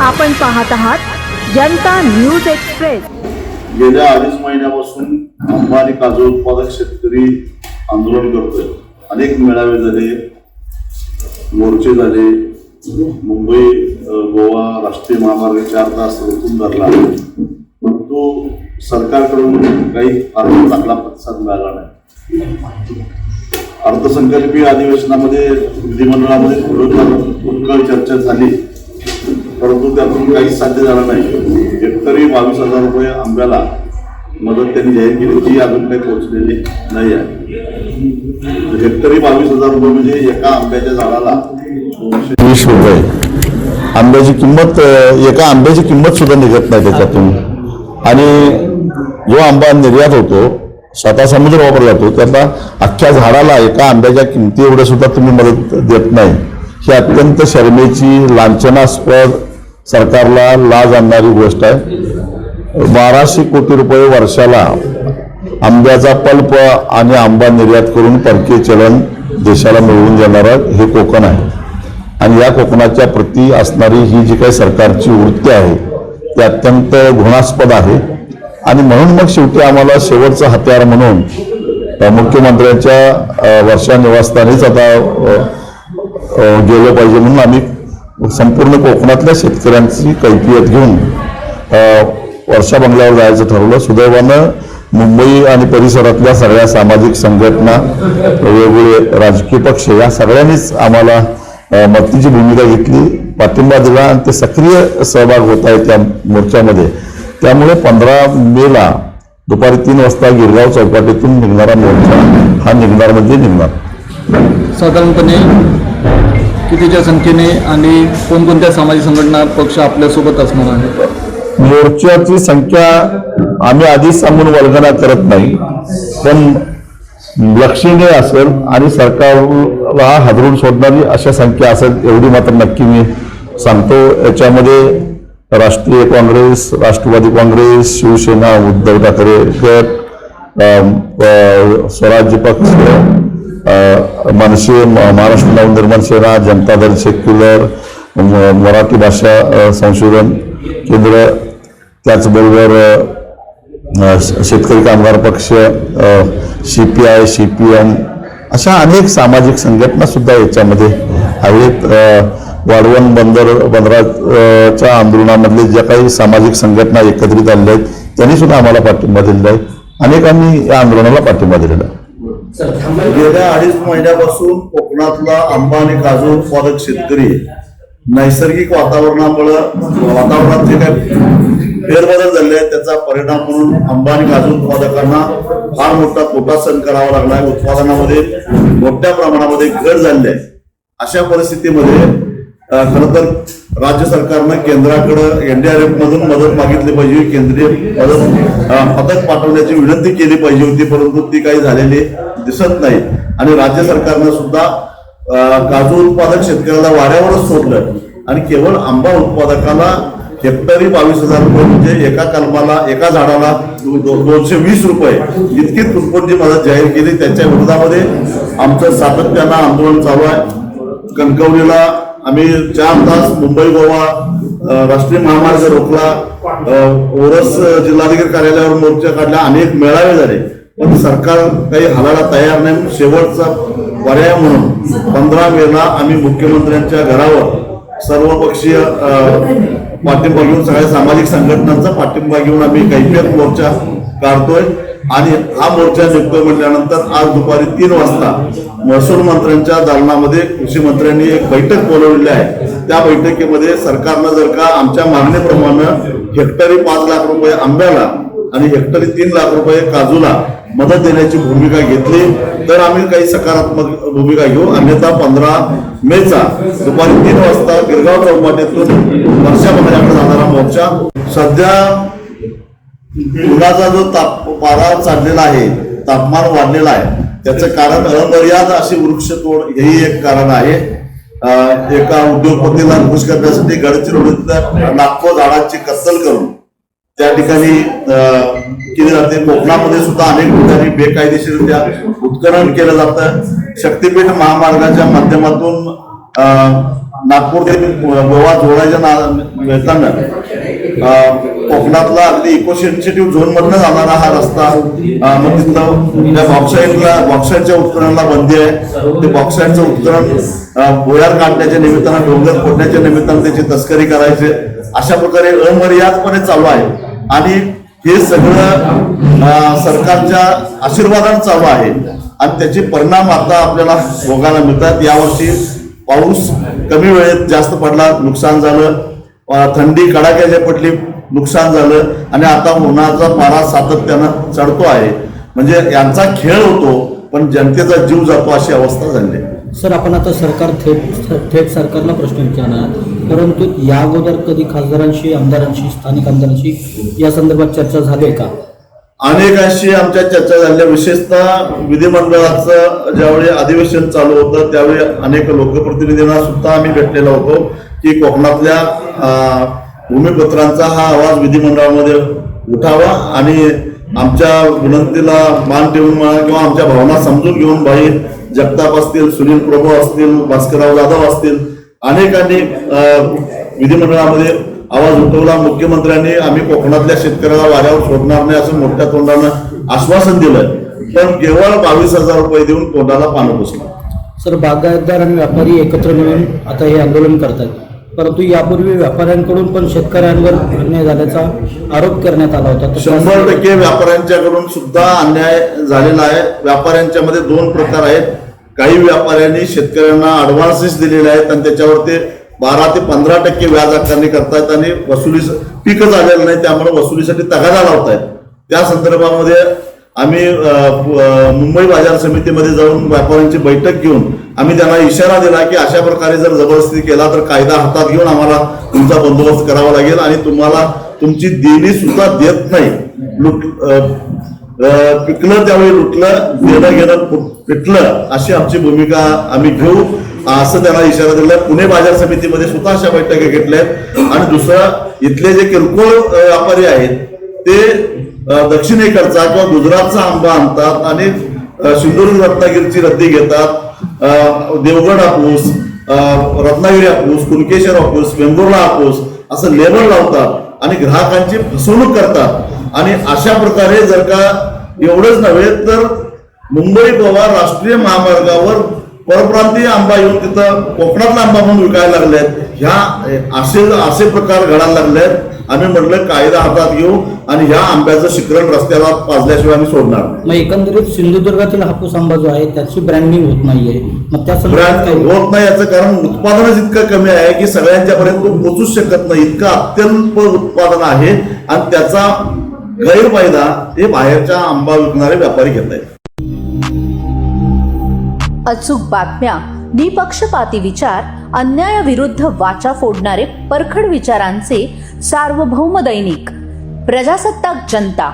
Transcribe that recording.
आपण पाहत आहात जनता न्यूज एक्सप्रेस। गेल्या 2.5 महिन्यापासून आंबा आणि काजू उत्पादक शेतकरी आंदोलन करतोय। अनेक मेळावे झाले, मोर्चे झाले, मुंबई गोवा राष्ट्रीय महामार्ग 4 तास रोखून धरला, परंतु सरकारकडून काही चांगला प्रतिसाद मिळाला नाही। अर्थसंकल्पीय अधिवेशनामध्ये विधिमंडळामध्ये पुष्कळ चर्चा झाली, परंतु त्यातून काहीच साध्य झालं नाही। हेक्टरी 22,000 रुपये आंब्याला मदत त्यांनी जाहीर केली, जी अजून काही पोहोचलेली नाही आहे। हेक्टरी 22,000 रुपये म्हणजे एका आंब्याच्या झाडाला 220 रुपये आंब्याची किंमत, एका आंब्याची किंमत सुद्धा निघत नाही त्याच्यातून। आणि जो आंबा निर्यात होतो, स्वतः समुद्र वापरला जातो, त्याला अख्ख्या झाडाला एका आंब्याच्या किमती एवढं सुद्धा तुम्ही मदत देत नाही। ही अत्यंत शर्मेची, लांछनास्पद, सरकारला लाज आणणारी गोष्ट आहे। 1200 कोटी रुपये वर्षाला आंब्याचा पल्प आणि आंबा निर्यात करून परकीय चलन देशाला मिळवून देणारं हे कोकण आहे। आणि या कोकणाच्या प्रती असणारी ही जी काही सरकारची वृत्ती आहे ती अत्यंत घृणास्पद आहे। आणि म्हणून मग शेवटी आम्हाला शेवटचं हत्यार म्हणून मुख्यमंत्र्यांच्या वर्षा निवासस्थानीच आता गेलं पाहिजे म्हणून आम्ही संपूर्ण कोकणातल्या शेतकऱ्यांची कैफियत घेऊन वर्षा बंगल्यावर जायचं ठरवलं। सुदैवानं मुंबई आणि परिसरातल्या सगळ्या सामाजिक संघटना, वेगवेगळे राजकीय पक्ष या सगळ्यांनीच आम्हाला मदतीची भूमिका घेतली, पाठिंबा दिला आणि ते सक्रिय सहभाग होत आहे त्या मोर्चामध्ये। त्यामुळे 15 मेला दुपारी 3 वाजता गिरगाव चौपाटीतून निघणारा मोर्चा हा निघणार म्हणजे निघणार। साधारणपणे कितीच्या संख्येने आणि कोणकोणत्या सामाजिक संघटना पक्ष आपल्यासोबत असणार आहे? मोर्चाची संख्या आम्ही आधीच सांगून वल्गना करत नाही, पण लक्षणीय असेल आणि सरकारला हादरून सोडणारी अशा संख्या असेल एवढी मात्र नक्की मी सांगतो। याच्यामध्ये राष्ट्रीय काँग्रेस, राष्ट्रवादी काँग्रेस, शिवसेना, उद्धव ठाकरे गट, स्वराज्य पक्ष, मनसे, महाराष्ट्र नवनिर्माण सेना, जनता दल सेक्युलर, मराठी भाषा संशोधन केंद्र, त्याचबरोबर शेतकरी कामगार पक्ष, CPI, CPM अशा अनेक सामाजिक संघटना सुद्धा याच्यामध्ये आहेत। वाढवण बंदराच्या आंदोलनामधले ज्या काही सामाजिक संघटना एकत्रित आलेल्या आहेत त्यांनी सुद्धा आम्हाला पाठिंबा दिलेला आहे। अनेकांनी या आंदोलनाला पाठिंबा दिलेला आहे। गेल्या 2.5 महिन्यापासून कोकणातला आंबा आणि काजू उत्पादक शेतकरी नैसर्गिक वातावरणात जे काही फेरबदल झाले आहेत त्याचा परिणाम म्हणून आंबा आणि काजू उत्पादकांना फार मोठा तोटा सहन करावा लागला आहे। उत्पादनामध्ये मोठ्या प्रमाणामध्ये घट झाली आहे। अशा परिस्थितीमध्ये खरं तर राज्य सरकारनं केंद्राकडे NDRF मधून मदत मागितली पाहिजे, केंद्रीय पथक पाठवण्याची विनंती केली पाहिजे होती, परंतु ती काही झालेली दिसत नाही। आणि राज्य सरकारनं सुद्धा काजू उत्पादक शेतकऱ्याला वाऱ्यावरच सोडलं आणि केवळ आंबा उत्पादकाला हेक्टरी 22,000 रुपये म्हणजे एका कलमाला, एका झाडाला 220 रुपये इतकी तुटपुंजी मदत जाहीर केली। त्याच्या विरोधामध्ये आमचं सातत्यानं आंदोलन चालू आहे। कणकवलीला आम्ही 4 तास मुंबई गोवा राष्ट्रीय महामार्ग रोखला, ओरस जिल्हाधिकारी कार्यालयावर मोर्चा काढला, अनेक मेळावे झाले, पण सरकार काही हालायला तयार नाही। शेवटचा पर्याय म्हणून 15 मेला आम्ही मुख्यमंत्र्यांच्या घरावर सर्वपक्षीय पाठिंबा घेऊन, सगळ्या सामाजिक संघटनांचा पाठिंबा घेऊन आम्ही कैफियत मोर्चा काढतोय। आणि हा मोर्चा निघतोय म्हटल्यानंतर आज दुपारी 3 वाजता महसूल मंत्र्यांच्या दालनामध्ये कृषी मंत्र्यांनी एक बैठक बोलवलेली आहे। त्या बैठकीमध्ये सरकारनं जर का आमच्या मागणीप्रमाणे हेक्टरी 5 लाख रुपये आंब्याला आणि हेक्टरी 3 लाख रुपये काजूला मदत देण्याची भूमिका घेतली तर आम्ही काही सकारात्मक भूमिका घेऊ, अन्यथा 15 मेचा दुपारी 3 वाजता गिरगाव चौपाटीतून वर्षा बंगल्याकडे जाणारा मोर्चा। सध्या उन्हाचा जो पारा चढलेला आहे, तापमान वाढलेलं आहे, त्याचं कारण अमर्याद अशी वृक्षतोड हेही एक कारण आहे। एका उद्योगपतीला खुश करण्यासाठी गडचिरोलीतल्या लाखो झाडांची कत्तल करून त्या ठिकाणी केली जाते। कोकणामध्ये सुद्धा अनेक ठिकाणी बेकायदेशीररित्या उत्खनन केलं जातं। शक्तीपीठ महामार्गाच्या माध्यमातून नागपूर ते गोवा जोडायच्या मिळताना कोकणातला अगदी इको सेन्सिटिव्ह झोन मधनं जाणारा हा रस्ता, मग तिथलं त्या बॉक्साईडच्या उत्खननाला बंदी आहे. ते बॉक्साईडचं उत्खनन भुयार काढण्याच्या निमित्तानं, डोंगर फोडण्याच्या निमित्तानं त्याची तस्करी करायची, अशा प्रकारे अमर्यादपणे चालू आहे. आणि हे सगळं सरकारच्या आशीर्वादाने चालू आहे आणि त्याचे परिणाम आता आपल्याला भोगायला मिळतात. यावर्षी पाऊस कमी वेळेत जास्त पडला, नुकसान झालं. थंडी कडाक्याच्या पडली, नुकसान झालं. आणि आता उन्हाचा पारा सातत्यानं चढतो आहे. म्हणजे यांचा खेळ होतो पण जनतेचा जीव जातो अशी अवस्था झाली. सर, आपण आता सरकार थेट सरकारला प्रश्न विचारणार, परंतु या अगोदर कधी खासदारांशी, आमदारांशी, स्थानिक आमदारांशी या संदर्भात चर्चा झाली का? अनेकांशी आमच्या चर्चा झाल्या. विशेषतः विधिमंडळाचं ज्यावेळी अधिवेशन चालू होतं त्यावेळी अनेक लोकप्रतिनिधींना सुद्धा आम्ही भेटलेलो होतो की कोकणातल्या भूमिपुत्रांचा हा आवाज विधिमंडळामध्ये उठावा आणि आमच्या विनंतीला मान ठेवून म्हणा किंवा आमच्या भावना समजून घेऊन भाई जगताप असतील, सुनील प्रभू असतील, भास्करराव जाधव असतील, अनेकांनी विधिमंडळामध्ये आवाज उठवला. मुख्यमंत्र्यांनी आम्ही कोकणातल्या शेतकऱ्याला वाऱ्यावर सोडणार नाही असं मोठ्या तोंडानं आश्वासन दिलं, पण केवळ 22,000 रुपये देऊन तोंडाला पानं पुसलं. सर, बागायतदार आणि व्यापारी एकत्र मिळून आता हे आंदोलन करतात, परंतु यापूर्वी व्यापाऱ्यांकडून पण शेतकऱ्यांवर अन्याय झाल्याचा आरोप करण्यात आला होता. 100% व्यापाऱ्यांच्याकडून सुद्धा अन्याय झालेला आहे. व्यापाऱ्यांच्या मध्ये 2 प्रकार आहेत. काही व्यापाऱ्यांनी शेतकऱ्यांना ऍडव्हान्सेस दिलेले आहेत आणि त्याच्यावर ते 12 ते 15% व्याज आकारणी करतायत आणि वसुली पीकच आलेलं नाही, त्यामुळे वसुलीसाठी तगादा लावतायत. त्या संदर्भामध्ये आम्ही मुंबई बाजार समितीमध्ये जाऊन व्यापाऱ्यांची बैठक घेऊन आम्ही त्यांना इशारा दिला की अशा प्रकारे जर जबरदस्ती केला तर कायदा हातात घेऊन आम्हाला तुमचा बंदोबस्त करावा लागेल आणि तुम्हाला तुमची देणी सुद्धा देत नाही. पिकलं त्यावेळी लुटलं, देणं घेणं पिटलं, अशी आमची भूमिका आम्ही घेऊ असं त्यांना इशारा दिला. पुणे बाजार समितीमध्ये सुद्धा अशा बैठका घेतल्या आहेत. आणि दुसरं, इथले जे किरकोळ व्यापारी आहेत ते दक्षिणेकडचा किंवा गुजरातचा आंबा आणतात आणि सिंधुदुर्ग रत्नागिरीची रद्दी घेतात. देवगड हापूस, रत्नागिरी हापूस, कुणकेश्वर हापूस, वेंगुर्ला हापूस असं लेबल लावतात आणि ग्राहकांची फसवणूक करतात. आणि अशा प्रकारे जर का एवढंच नव्हे तर मुंबई गोवा राष्ट्रीय महामार्गावर परप्रांतीय आंबा येऊन तिथं कोकणातला आंबा म्हणून विकायला लागलेत. ह्या असे प्रकार घडायला लागलेत. आम्ही म्हटलं कायदा हातात घेऊ आणि ह्या आंब्याचं शिकरण रस्त्याला पाजल्याशिवाय आम्ही सोडणार. मग एकंदरीत सिंधुदुर्गातील हापूस आंबा जो आहे त्याची ब्रँडिंग होत नाहीये. मग त्या ब्रँड होत नाही याचं कारण उत्पादनच इतकं कमी आहे की सगळ्यांच्या पर्यंत तो पोहोचूच शकत नाही. इतकं अत्यल्प उत्पादन आहे आणि त्याचा गैरफायदा हे बाहेरच्या आंबा विकणारे व्यापारी घेत आहेत. अचूक बातम्या, निपक्षपाती विचार, अन्यायाविरुद्ध वाचा फोडणारे परखड विचारांचे सार्वभौम दैनिक प्रजासत्ताक जनता.